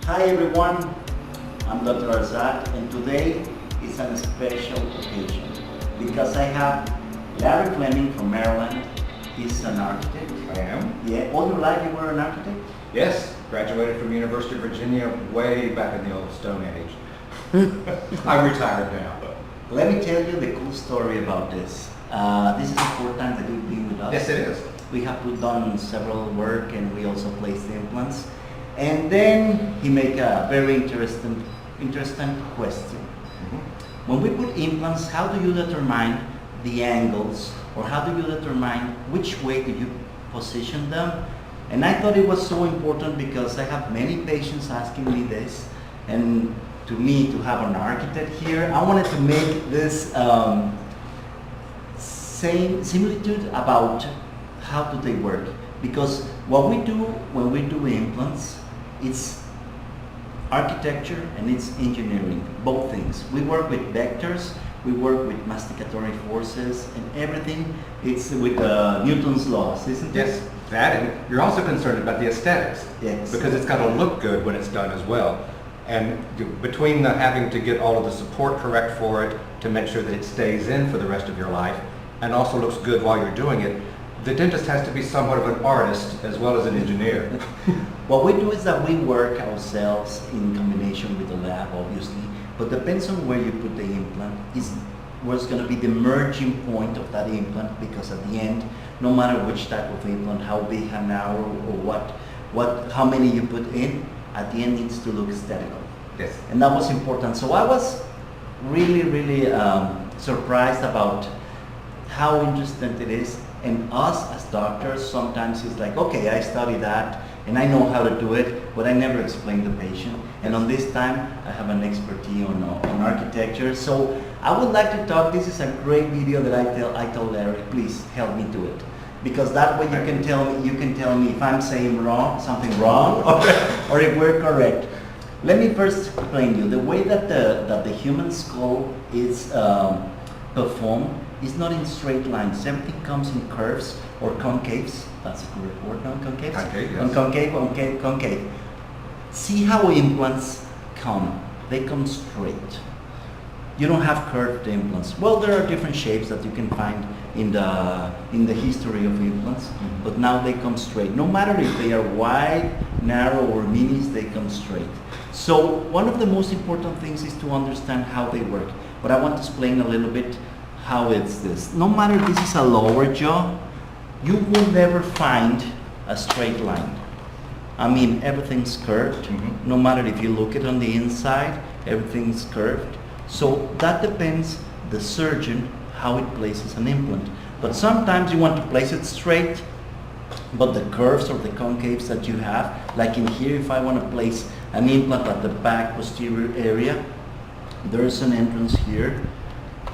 Hi everyone, I'm Dr. Arzate, and today is a special occasion because I have Larry Fleming from Maryland. He's an architect. I am. Yeah, all your life you were an architect? Yes, graduated from University of Virginia way back in the old Stone Age. I'm retired now. Let me tell you the cool story about this. This is the fourth time that you've been with us. Yes, it is. We have done several work and we also placed the implants. And then he made a very interesting question. When we put implants, how do you determine the angles, or how do you determine which way do you position them? And I thought it was so important because I have many patients asking me this, and to me, to have an architect here, I wanted to make this same similitude about how do they work. Because what we do when we do implants, it's architecture and it's engineering, both things. We work with vectors, we work with masticatory forces, and everything. It's with Newton's laws, isn't it? Yes, that, and you're also concerned about the aesthetics. Yes. Because it's got to look good when it's done as well. And between having to get all of the support correct for it to make sure that it stays in for the rest of your life and also looks good while you're doing it, the dentist has to be somewhat of an artist as well as an engineer. What we do is that we work ourselves in combination with the lab, obviously, but depends on where you put the implant, is where's going to be the merging point of that implant, because at the end, no matter which type of implant, how big, how narrow, or how many you put in, at the end needs to look aesthetical. Yes. And that was important. So I was really surprised about how interesting it is. And us as doctors, sometimes it's like, okay, I study that and I know how to do it, but I never explain the patient. And on this time, I have an expertise on architecture. So I would like to talk, this is a great video that I told Larry, please help me do it. Because that way you can tell me if I'm saying something wrong, or if we're correct. Let me first explain you the way that the human skull is performed is not in straight lines. Everything comes in curves or concaves. That's a correct word, no? Concaves? Concave, yes. On concave. See how implants come. They come straight. You don't have curved implants. Well, there are different shapes that you can find in the history of implants, but now they come straight. No matter if they are wide, narrow, or minis, they come straight. So one of the most important things is to understand how they work. But I want to explain a little bit how it's this. No matter if this is a lower jaw, you will never find a straight line. I mean, everything's curved. No matter if you look it on the inside, everything's curved. So that depends the surgeon how it places an implant. But sometimes you want to place it straight, but the curves or the concaves that you have, like in here, if I want to place an implant at the back posterior area, there's an entrance here.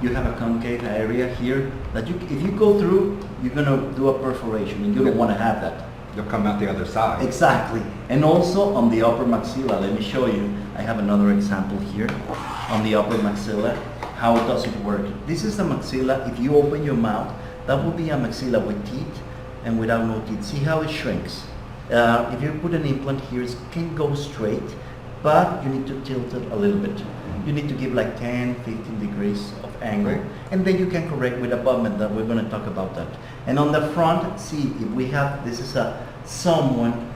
You have a concave area here that if you go through, you're going to do a perforation, and you don't want to have that. You'll come out the other side. Exactly. And also on the upper maxilla, let me show you. I have another example here on the upper maxilla. How does it work? This is the maxilla. If you open your mouth, that will be a maxilla with teeth and without no teeth. See how it shrinks. If you put an implant here, it can go straight, but you need to tilt it a little bit. You need to give like 10, 15 degrees of angle, right. And then you can correct with abutment. That we're going to talk about that. And on the front, see if we have, this is a someone,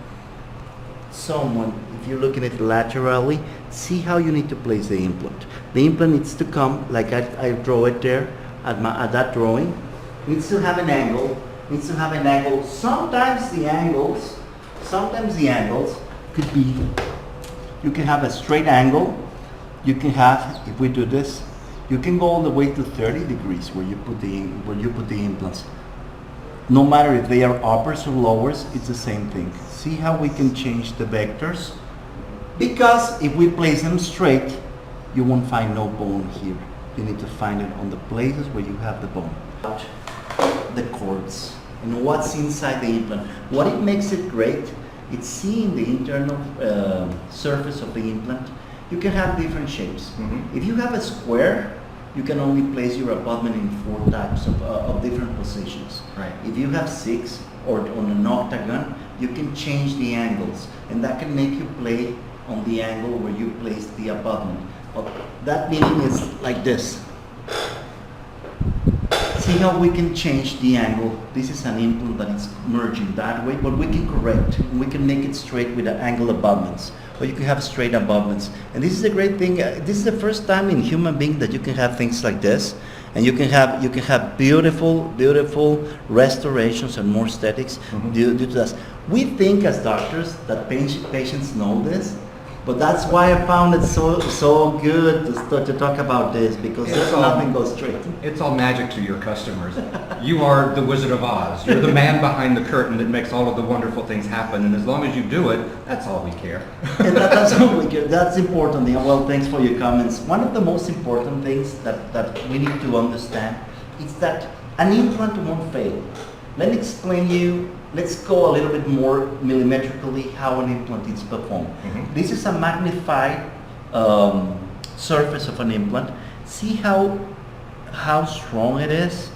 if you're looking at it laterally, see how you need to place the implant. The implant needs to come, like I draw it there, at that drawing, needs to have an angle, Sometimes the angles could be, you can have a straight angle, you can have, if we do this, you can go all the way to 30 degrees where you put the implants. No matter if they are uppers or lowers, it's the same thing. See how we can change the vectors? Because if we place them straight, you won't find no bone here. You need to find it on the places where you have the bone. The cords and what's inside the implant. What it makes it great, it's seeing the internal surface of the implant. You can have different shapes. If you have a square, you can only place your abutment in 4 types of different positions. Right. If you have 6 or on an octagon, you can change the angles, and that can make you play on the angle where you place the abutment. But that meaning is like this. See how we can change the angle. This is an implant that is merging that way, but we can correct. We can make it straight with the angle abutments, or you can have straight abutments. And this is a great thing. This is the first time in human being that you can have things like this, and you can have beautiful restorations and more aesthetics due to this. We think as doctors that patients know this, but that's why I found it so good to talk about this, because nothing goes straight. It's all magic to your customers. You are the Wizard of Oz. You're the man behind the curtain that makes all of the wonderful things happen, and as long as you do it, that's all we care. And that's all we care. That's important. Yeah, well, thanks for your comments. One of the most important things that we need to understand is that an implant won't fail. Let me explain you. Let's go a little bit more millimetrically how an implant is performed. This is a magnified surface of an implant. See how strong it is,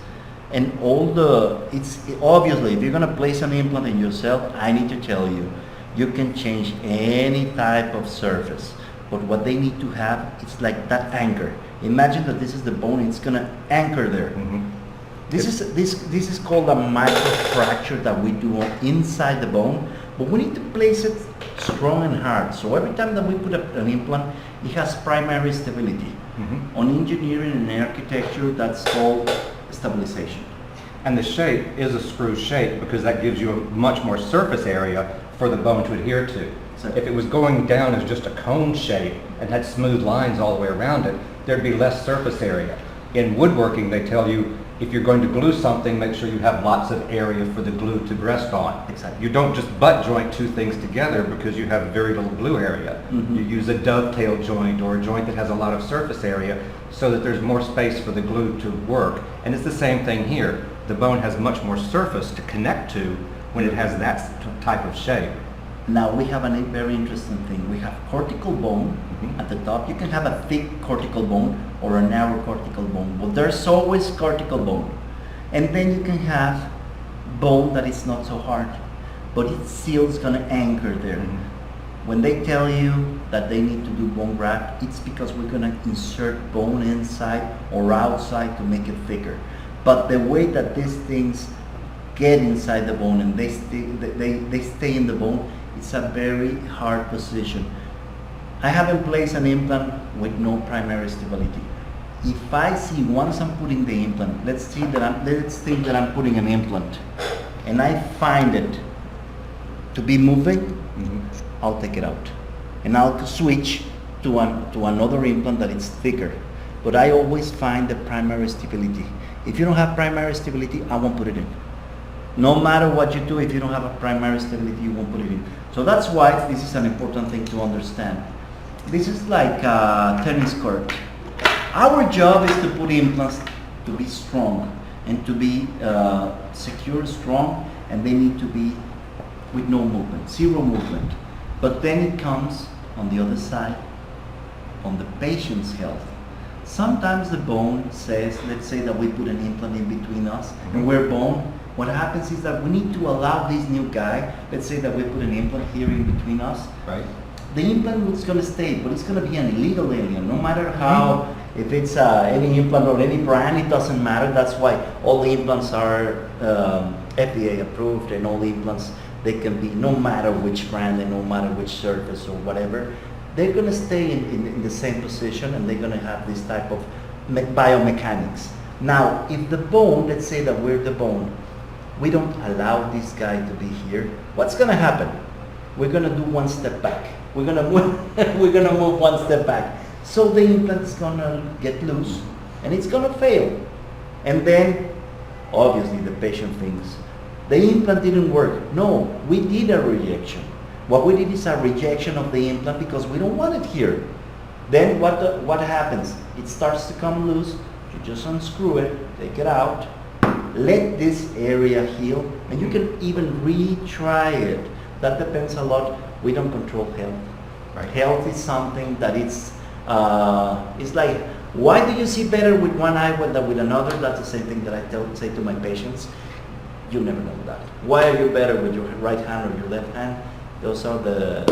and obviously if you're going to place an implant in yourself, I need to tell you, you can change any type of surface, but what they need to have is like that anchor. Imagine that this is the bone, it's going to anchor there. This is called a microfracture that we do inside the bone, but we need to place it strong and hard. So every time that we put an implant, it has primary stability. On engineering and architecture, that's called stabilization. And the shape is a screw shape because that gives you a much more surface area for the bone to adhere to. If it was going down as just a cone shape and had smooth lines all the way around it, there'd be less surface area. In woodworking, they tell you, if you're going to glue something, make sure you have lots of area for the glue to rest on. Exactly. You don't just butt joint two things together because you have very little glue area. You use a dovetail joint or a joint that has a lot of surface area so that there's more space for the glue to work. And it's the same thing here. The bone has much more surface to connect to when it has that type of shape. Now we have a very interesting thing. We have cortical bone at the top. You can have a thick cortical bone or a narrow cortical bone, but there's always cortical bone. And then you can have bone that is not so hard, but it still is going to anchor there. When they tell you that they need to do bone graft, it's because we're going to insert bone inside or outside to make it thicker. But the way that these things get inside the bone and they stay in the bone, it's a very hard position. I haven't placed an implant with no primary stability. If I see once I'm putting the implant, let's think that I'm putting an implant, and I find it to be moving, I'll take it out, and I'll switch to another implant that is thicker. But I always find the primary stability. If you don't have primary stability, I won't put it in. No matter what you do, if you don't have a primary stability, you won't put it in. So that's why this is an important thing to understand. This is like a tennis court. Our job is to put implants to be strong and to be secure, strong, and they need to be with no movement, zero movement. But then it comes on the other side, on the patient's health. Sometimes the bone says, let's say that we put an implant in between us and we're bone. What happens is that we need to allow this new guy, let's say that we put an implant here in between us. Right. The implant is going to stay, but it's going to be an illegal alien, no matter how, if it's any implant or any brand, it doesn't matter. That's why all the implants are FDA approved, and all the implants, they can be, no matter which brand and no matter which surface or whatever, they're going to stay in the same position, and they're going to have this type of biomechanics. Now, if the bone, let's say that we're the bone, we don't allow this guy to be here, what's going to happen? We're going to do one step back. We're going to move one step back. So the implant is going to get loose and it's going to fail. And then, obviously, the patient thinks, the implant didn't work. No, we did a rejection. What we did is a rejection of the implant because we don't want it here. Then what happens? It starts to come loose. You just unscrew it, take it out, let this area heal, and you can even retry it. That depends a lot. We don't control health. Right. Health is something that it's like, why do you see better with one eye than with another? That's the same thing that I say to my patients. You never know that. Why are you better with your right hand or your left hand? the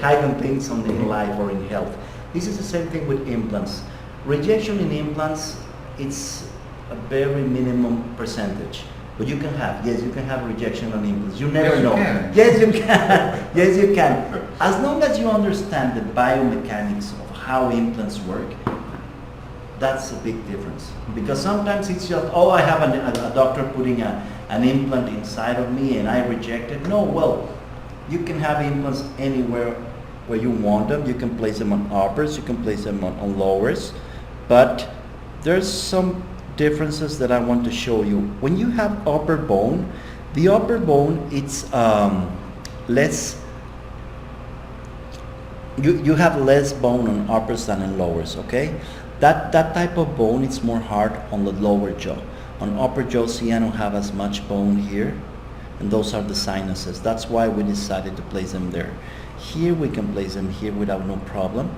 hidden things in life or in health. This is the same thing with implants. Rejection in implants, it's a very minimum percentage. But you can have, yes, you can have rejection on implants. You never know. Yes, you can. Yes, you can. As long as you understand the biomechanics of how implants work, that's a big difference. Because sometimes it's just, oh, I have a doctor putting an implant inside of me and I reject it. No, well, you can have implants anywhere where you want them. You can place them on uppers, you can place them on lowers. But there's some differences that I want to show you. When you have upper bone, the upper bone, it's less, you have less bone on uppers than on lowers, okay? That type of bone, it's more hard on the lower jaw. On upper jaw, see, I don't have as much bone here, and those are the sinuses. That's why we decided to place them there. Here we can place them here without no problem.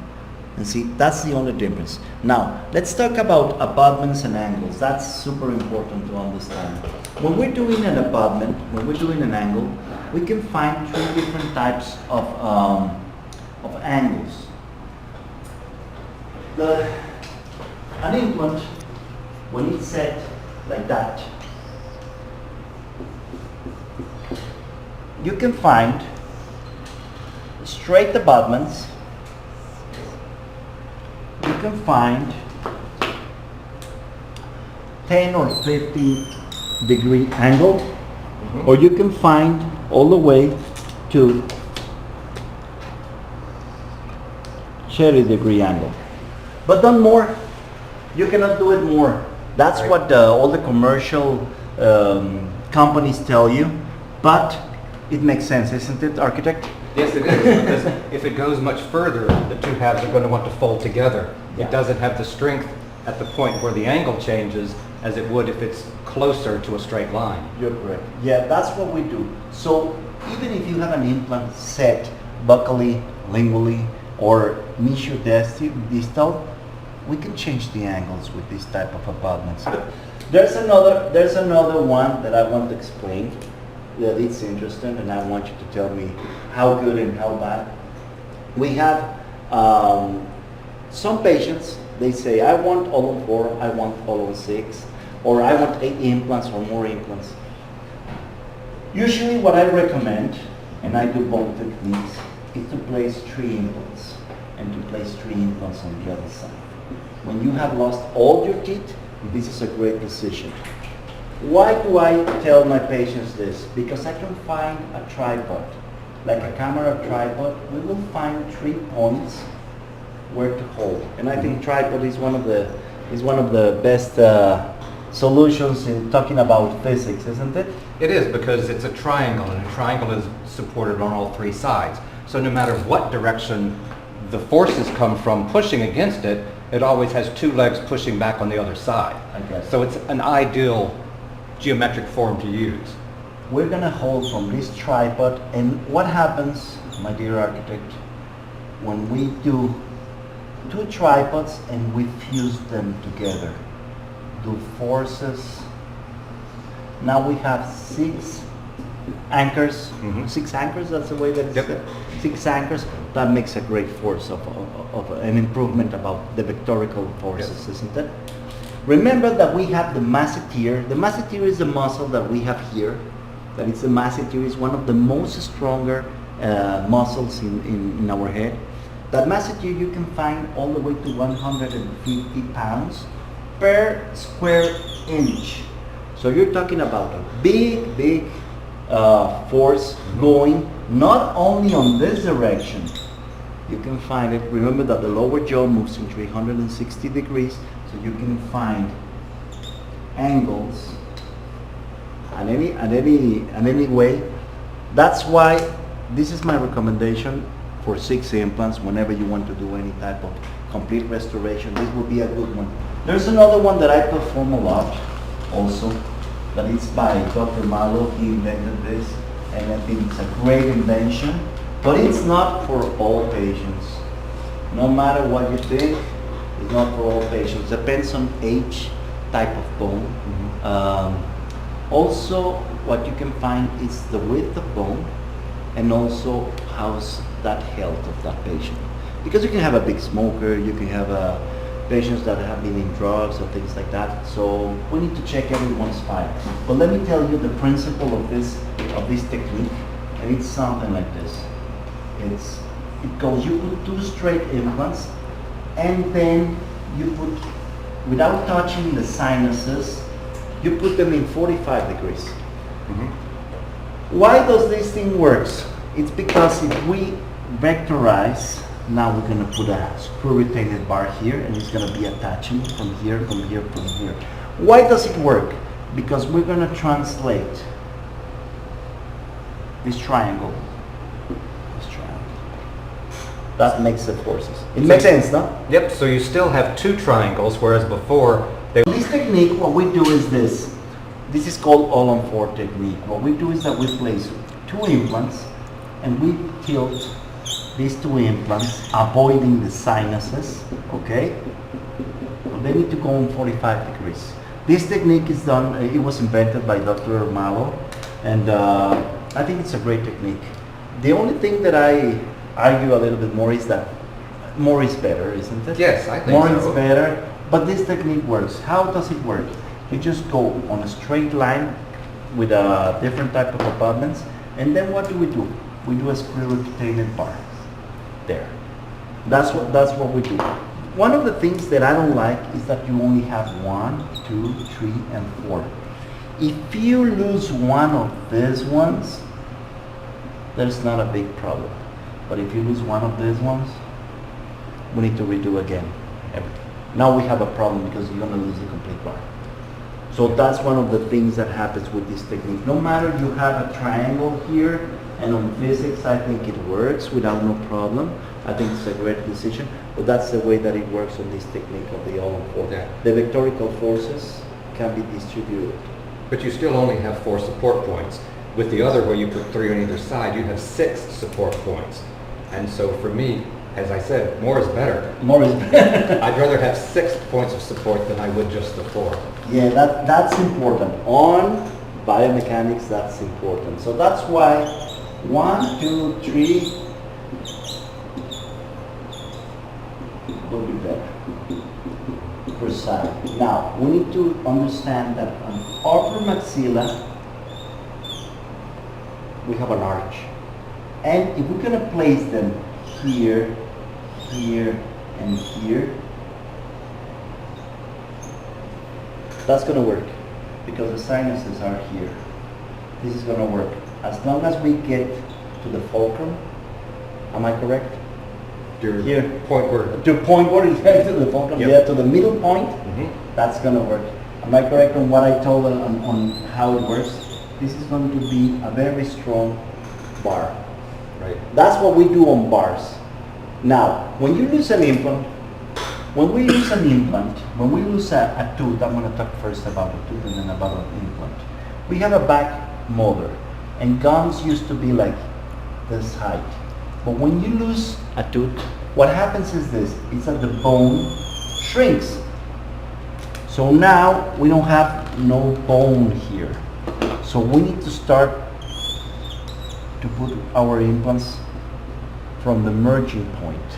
And see, that's the only difference. Now, let's talk about abutments and angles. That's super important to understand. When we're doing an abutment, when we're doing an angle, we can find 3 different types of angles. An implant, when it's set like that, you can find straight abutments. You can find 10 or 50 degree angle, or you can find all the way to 30 degree angle. But don't more. You cannot do it more. That's Right. what all the commercial companies tell you, but it makes sense, isn't it, architect? Yes, it is, because if it goes much further, the two halves are going to want to fold together. Yeah. It doesn't have the strength at the point where the angle changes as it would if it's closer to a straight line. You're correct. Yeah, that's what we do. So even if you have an implant set buccally, lingually, or distal, we can change the angles with this type of abutments. There's another one that I want to explain that it's interesting, and I want you to tell me how good and how bad. We have some patients, they say, I want all of 4, I want all of 6, or I want 8 implants or more implants. Usually what I recommend, and I do both techniques, is to place 3 implants and to place 3 implants on the other side. When you have lost all your teeth, this is a great decision. Why do I tell my patients this? Because I can find a tripod, like a camera tripod. We will find 3 points where to hold, and I think tripod is one of the best solutions in talking about physics, isn't it? It is, because it's a triangle, and a triangle is supported on all 3 sides. So no matter what direction the forces come from pushing against it, it always has 2 legs pushing back on the other side. I guess. So it's an ideal geometric form to use. We're gonna hold from this tripod, and what happens, my dear architect, when we do 2 tripods and we fuse them together, do forces. Now we have 6 anchors. 6 anchors, that's the way that it's Yep. said. 6 anchors, that makes a great force of an improvement about the vectorical forces, isn't it? Remember that we have the masseter. The masseter is the muscle that we have here. That is the masseter, is one of the most stronger muscles in our head. That masseter you can find all the way to 150 pounds per square inch. So you're talking about a big force going not only on this direction. You can find it. Remember that the lower jaw moves in 360 degrees, so you can find angles and any way. That's why this is my recommendation for 6 implants. Whenever you want to do any type of complete restoration, this would be a good one. There's another one that I perform a lot also, that is by Dr. Malo. He invented this, and I think it's a great invention, but it's not for all patients. No matter what you think, it's not for all patients. Depends on age, type of bone. Also, what you can find is the width of bone. and also how's that health of that patient. Because you can have a big smoker, you can have patients that have been in drugs or things like that. So we need to check everyone's file. But let me tell you the principle of this technique, and it's something like this. It goes, you put 2 straight implants, and then you put, without touching the sinuses, you put them in 45 degrees. Why does this thing works? It's because if we vectorize, now we're going to put a screw retained bar here, and it's going to be attaching from here, from here, from here. Why does it work? Because we're going to translate this triangle. That makes the forces. It makes sense, no? Yep, so you still have 2 triangles, whereas before they... This technique, what we do is this. This is called all-on-4 technique. What we do is that we place 2 implants, and we tilt these 2 implants, avoiding the sinuses, okay? So they need to go on 45 degrees. This technique is done, it was invented by Dr. Malo, and I think it's a great technique. The only thing that I argue a little bit more is that more is better, isn't it? Yes, I think more so. More is better, but this technique works. How does it work? You just go on a straight line with a different type of abutments, and then what do? We do a screw retained bar. There. That's what we do. One of the things that I don't like is that you only have 1, 2, 3, and 4. If you lose one of these ones, there's not a big problem. But if you lose one of these ones, we need to redo again everything. Now we have a problem because you're going to lose the complete bar. So that's one of the things that happens with this technique. No matter you have a triangle here, and on physics I think it works without no problem. I think it's a great decision, but that's the way that it works on this technique of the all-on-4. Yeah. The vectorical forces can be distributed. But you still only have 4 support points. With the other, where you put 3 on either side, you have 6 support points. And so for me, as I said, more is better. More is better. I'd rather have 6 points of support than I would just the 4. Yeah, that's important. On biomechanics, that's important. So that's why 1, 2, 3 will be better per side. Now, we need to understand that on upper maxilla, we have an arch. And if we're going to place them here, here, and here, that's going to work because the sinuses are here. This is going to work. As long as we get to the fulcrum, am I correct? Here. Point where... To point where it's headed to the fulcrum, Yep. yeah, to the middle point, that's going to work. Am I correct on what I told on how it works? This is going to be a very strong bar. Right. That's what we do on bars. Now, when you lose an implant, when we lose a tooth, I'm going to talk first about a tooth and then about an implant. We have a back molar, and gums used to be like this height. But when you lose a tooth, what happens is this, is that the bone shrinks. So now we don't have no bone here. So we need to start to put our implants from the merging point.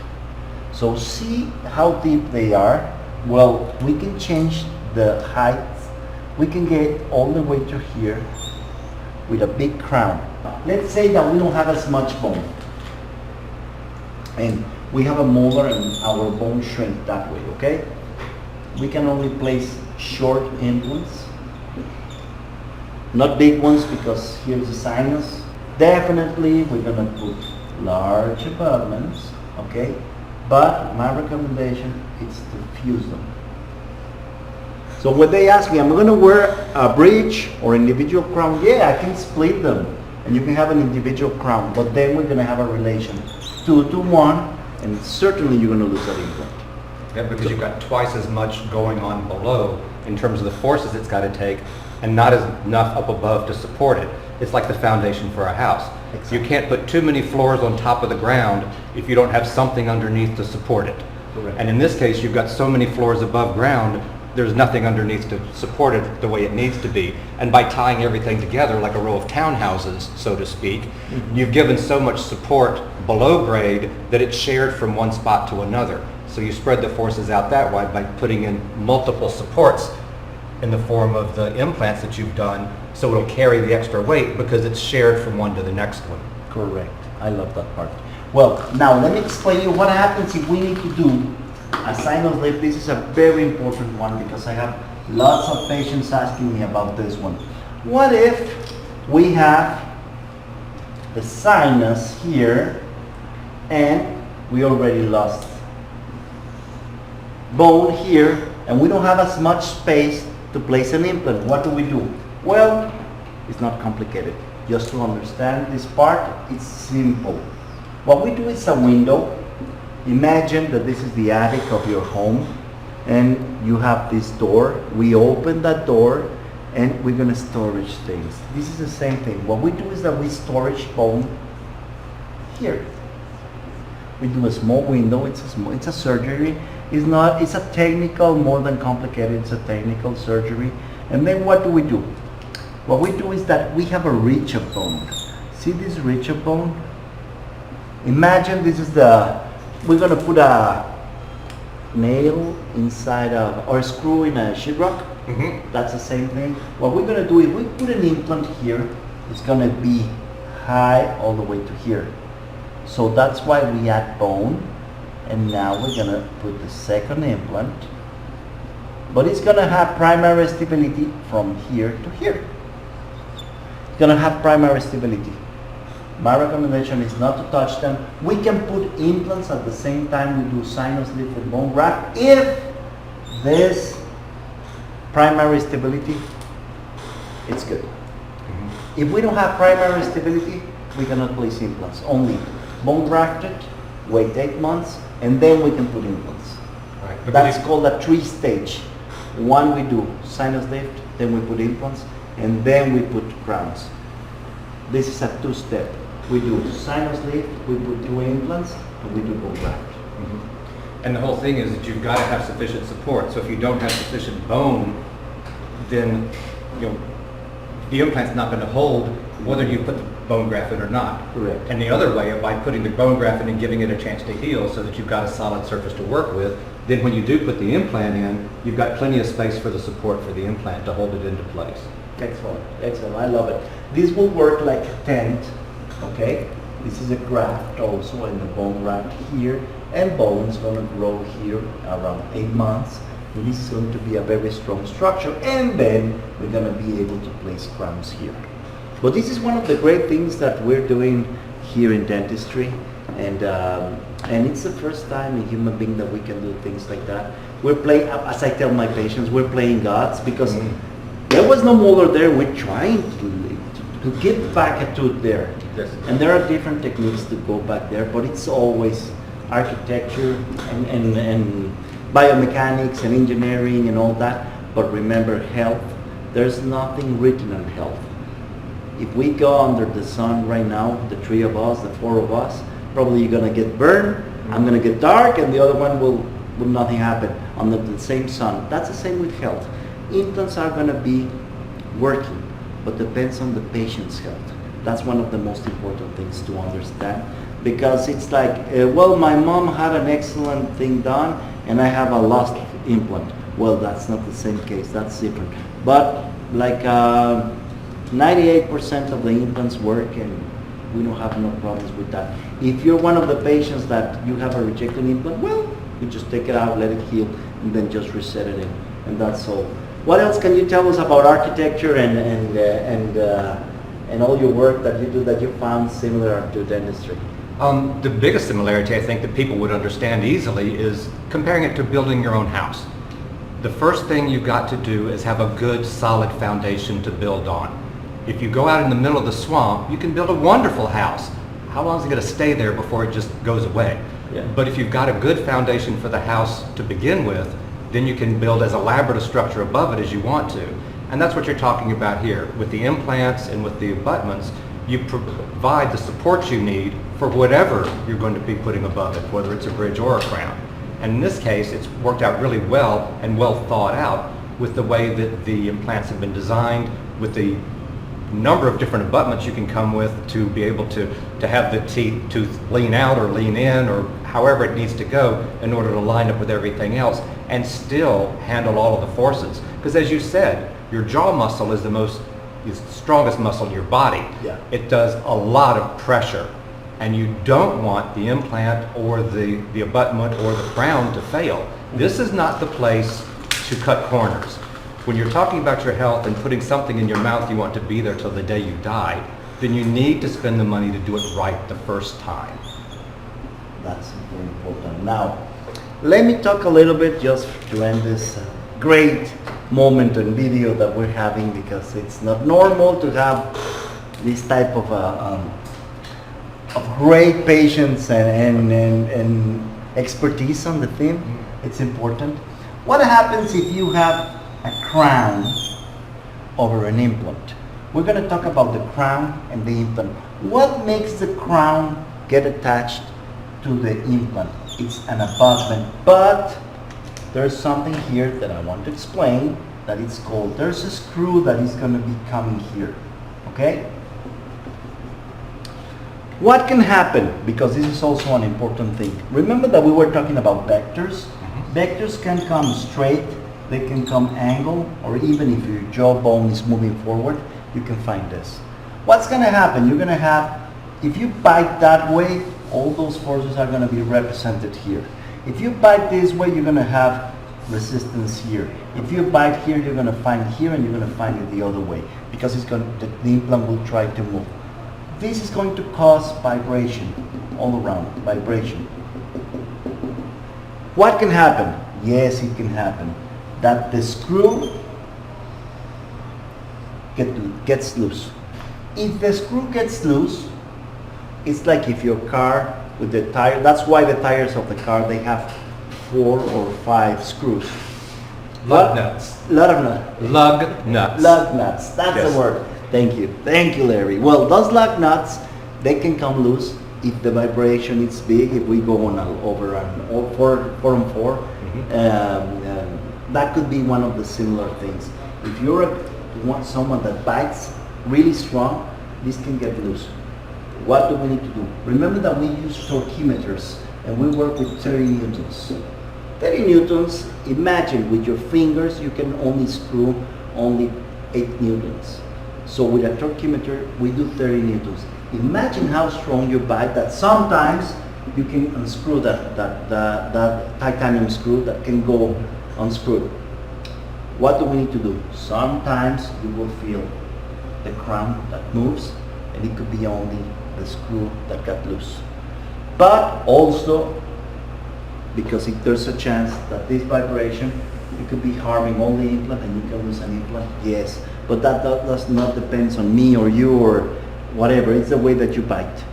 So see how deep they are. Well, we can change the height. We can get all the way to here with a big crown. Let's say that we don't have as much bone. And we have a molar and our bone shrink that way, okay? We can only place short implants. Not big ones because here's the sinus. Definitely we're gonna put large abutments, okay? But my recommendation is to fuse them. So when they ask me, am I gonna wear a bridge or individual crown? Yeah, I can split them and you can have an individual crown, but then we're gonna have a relation 2 to 1, and certainly you're gonna lose that implant. Yeah, because you've got twice as much going on below in terms of the forces it's got to take, and not as enough up above to support it. It's like the foundation for a house. Exactly. You can't put too many floors on top of the ground if you don't have something underneath to support it. Correct. And in this case, you've got so many floors above ground there's nothing underneath to support it the way it needs to be. And by tying everything together like a row of townhouses, so to speak, you've given so much support below grade that it's shared from one spot to another. So you spread the forces out that way by putting in multiple supports in the form of the implants that you've done, so it'll carry the extra weight because it's shared from one to the next one. Correct. I love that part. Well, now let me explain you what happens if we need to do a sinus lift. This is a very important one because I have lots of patients asking me about this one. What if we have the sinus here and we already lost bone here and we don't have as much space to place an implant? What do we do? Well, it's not complicated. Just to understand this part, it's simple. What we do is a window. Imagine that this is the attic of your home and you have this door. We open that door and we're going to storage things. This is the same thing. What we do is that we storage bone here. We do a small window. It's a surgery. It's a technical, more than complicated. It's a technical surgery. And then what do? What we do is that we have a ridge of bone. See this ridge of bone? Imagine this is we're going to put a nail inside or a screw in a sheetrock. That's the same thing. What we're going to do is we put an implant here. It's going to be high all the way to here. So that's why we add bone. And now we're going to put the second implant. But it's going to have primary stability from here to here. It's going to have primary stability. My recommendation is not to touch them. We can put implants at the same time we do sinus lift and bone graft if this primary stability, it's good. If we don't have primary stability, we cannot place implants. Only bone grafted, wait 8 months, and then we can put implants. Right. That's called a 3-stage. One we do sinus lift, then we put implants, and then we put crowns. This is a 2-step. We do sinus lift, we put 2 implants, and we do bone graft. And the whole thing is that you've got to have sufficient support. So if you don't have sufficient bone, then the implant's not going to hold whether you put the bone graft in or not. Correct. And the other way, by putting the bone graft in and giving it a chance to heal so that you've got a solid surface to work with, then when you do put the implant in, you've got plenty of space for the support for the implant to hold it into place. Excellent, excellent. I love it. This will work like a tent, okay? This is a graft also, and the bone graft here, and bone's going to grow here around 8 months. And this is going to be a very strong structure, and then we're going to be able to place crowns here. But this is one of the great things that we're doing here in dentistry, and it's the first time in human being that we can do things like that. We're playing, as I tell my patients, we're playing gods because there was no molar there. We're trying to get back a tooth there. Yes. And there are different techniques to go back there, but it's always architecture and biomechanics and engineering and all that. But remember, health, there's nothing written on health. If we go under the sun right now, the 3 of us, the 4 of us, probably you're gonna get burned, I'm gonna get dark, and the other one will nothing happen under the same sun. That's the same with health. Implants are gonna be working, but depends on the patient's health. That's one of the most important things to understand, because it's like, well, my mom had an excellent thing done, and I have a lost implant. Well, that's not the same case, that's different. But like 98% of the implants work, and we don't have no problems with that. If you're one of the patients that you have a rejected implant, well, you just take it out, let it heal, and then just reset it in, and that's all. What else can you tell us about architecture and all your work that you do that you found similar to dentistry? The biggest similarity I think that people would understand easily is comparing it to building your own house. The first thing you've got to do is have a good solid foundation to build on. If you go out in the middle of the swamp, you can build a wonderful house. How long is it going to stay there before it just goes away? Yeah. But if you've got a good foundation for the house to begin with, then you can build as elaborate a structure above it as you want to. And that's what you're talking about here. With the implants and with the abutments, you provide the support you need for whatever you're going to be putting above it, whether it's a bridge or a crown. And in this case, it's worked out really well and well thought out with the way that the implants have been designed, with the number of different abutments you can come with to be able to have the tooth lean out or lean in or however it needs to go in order to line up with everything else and still handle all of the forces. Because as you said, your jaw muscle is the strongest muscle in your body. Yeah. It does a lot of pressure, and you don't want the implant or the abutment or the crown to fail. This is not the place to cut corners. When you're talking about your health and putting something in your mouth you want to be there till the day you die, then you need to spend the money to do it right the first time. That's very important. Now, let me talk a little bit just to end this great moment and video that we're having, because it's not normal to have this type of great patience and expertise on the theme. It's important. What happens if you have a crown over an implant? We're going to talk about the crown and the implant. What makes the crown get attached to the implant? It's an abutment, but there's something here that I want to explain that it's called, there's a screw that is going to be coming here, okay? What can happen, because this is also an important thing. Remember that we were talking about vectors? Vectors can come straight, they can come angled, or even if your jawbone is moving forward, you can find this. What's going to happen? You're going to have, if you bite that way, all those forces are going to be represented here. If you bite this way, you're going to have resistance here. If you bite here, you're going to find it here, and you're going to find it the other way, because the implant will try to move. This is going to cause vibration all around, vibration. What can happen? Yes, it can happen. That the screw gets loose. If the screw gets loose, it's like if your car with the tire, that's why the tires of the car, they have 4 or 5 screws. Lug nuts. Lot of nuts. Lug nuts. Lug nuts, that's Yes. the word. Thank you, Larry. Well, those lug nuts, they can come loose if the vibration is big, if we go on over an 4 on 4. That could be one of the similar things. If you're someone that bites really strong, this can get loose. What do we need to do? Remember that we use torquemeters and we work with 30 newtons. 30 newtons, imagine with your fingers you can only screw only 8 newtons. So with a torquemeter we do 30 newtons. Imagine how strong you bite that sometimes you can unscrew that titanium screw that can go unscrewed. What do we need to do? Sometimes you will feel the crown that moves, and it could be only the screw that got loose. But also, because if there's a chance that this vibration, it could be harming all the implant and you can lose an implant, yes. But that does not depend on me or you or whatever. It's the way that you bite.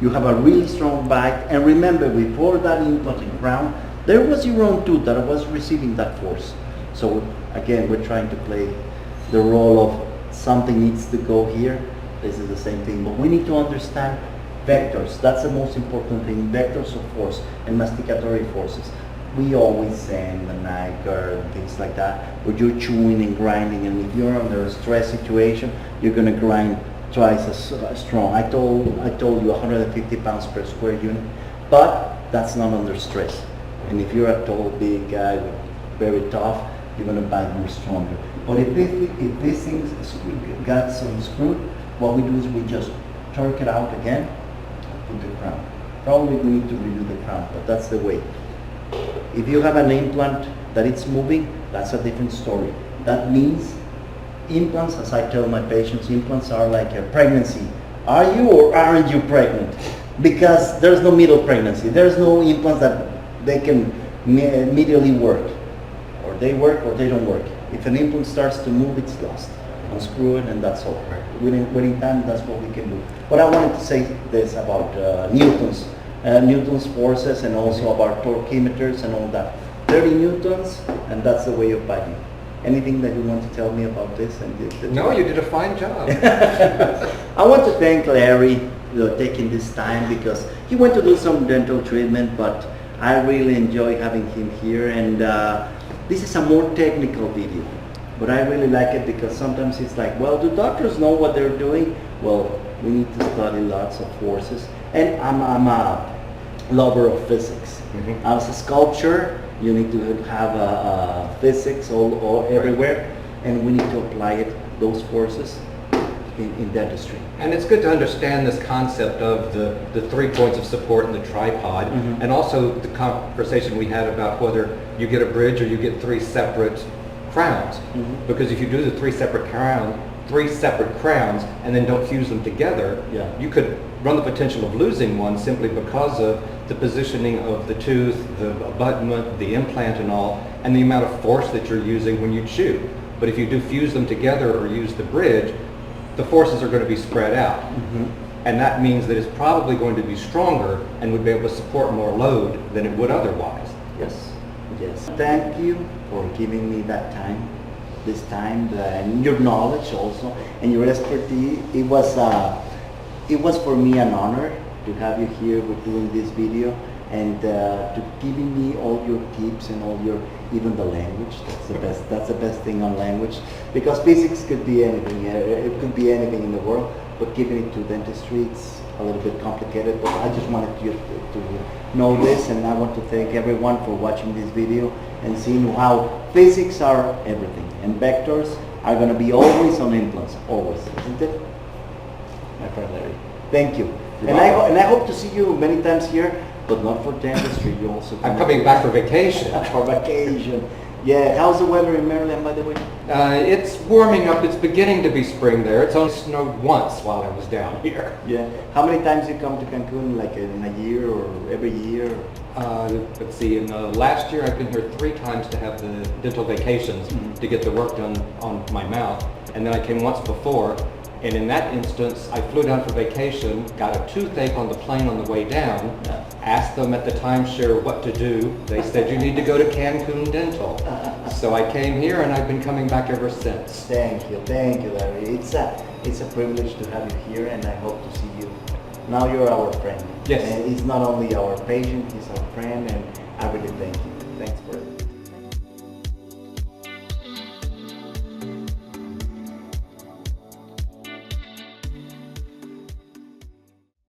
You have a really strong bite, and remember, before that implant and crown, there was your own tooth that was receiving that force. So again, we're trying to play the role of something needs to go here. This is the same thing, but we need to understand vectors. That's the most important thing, vectors of force and masticatory forces. We always say in the night guard and things like that, where you're chewing and grinding, and if you're under a stress situation, you're going to grind twice as strong. I told you 150 pounds per square unit, but that's not under stress. And if you're a tall, big guy, very tough, you're going to bite more stronger. But if this thing got some screw, what we do is we just torque it out again, put the crown. Probably we need to redo the crown, but that's the way. If you have an implant that it's moving, that's a different story. That means implants, as I tell my patients, implants are like a pregnancy. Are you or aren't you pregnant? Because there's no middle pregnancy. There's no implants that they can immediately work. Or they work or they don't work. If an implant starts to move, it's lost. Unscrew it and that's all. Within time, that's what we can do. But I wanted to say this about Newton's forces, and also about torquemeters and all that. 30 newtons, and that's the way of biting. Anything that you want to tell me about this? No, you did a fine job. I want to thank Larry for taking this time, because he went to do some dental treatment, but I really enjoy having him here, and this is a more technical video, but I really like it because sometimes it's like, well, do doctors know what they're doing? Well, we need to study lots of forces, and I'm a lover of physics. Mhm. As a sculptor, you need to have physics all everywhere, and we need to apply those forces in dentistry. And it's good to understand this concept of the 3 points of support in the tripod, and also the conversation we had about whether you get a bridge or you get 3 separate crowns. Because if you do the 3 separate crowns and then don't fuse them together, Yeah. you could run the potential of losing one simply because of the positioning of the tooth, the abutment, the implant and all, and the amount of force that you're using when you chew. But if you do fuse them together or use the bridge, the forces are going to be spread out. And that means that it's probably going to be stronger and would be able to support more load than it would otherwise. Yes, yes. Thank you for giving me that time, this time, and your knowledge also, and your expertise. It was for me an honor to have you here with doing this video, and to giving me all your tips and all your, even the language. That's the best thing on language, because physics could be anything. It could be anything in the world, but giving it to dentistry, it's a little bit complicated. But I just wanted you to know this, and I want to thank everyone for watching this video and seeing how physics are everything, and vectors are going to be always on implants, always, isn't it, my friend Larry? Thank you. And I hope to see you many times here, but not for dentistry. You also I'm coming back for vacation. for vacation. Yeah. How's the weather in Maryland, by the way? It's warming up. It's beginning to be spring there. It's only snowed once while I was down here. Yeah. How many times you come to Cancun, like in a year or every year? Let's see, in the last year I've been here 3 times to have the dental vacations to get the work done on my mouth. And then I came once before, and in that instance I flew down for vacation, got a toothache on the plane on the way down, asked them at the timeshare what to do. They said you need to go to Cancun Dental. So I came here and I've been coming back ever since. Thank you, Larry. It's a privilege to have you here, and I hope to see you. Now you're our friend. Yes. And he's not only our patient, he's our friend, and I really thank you. Thanks for it.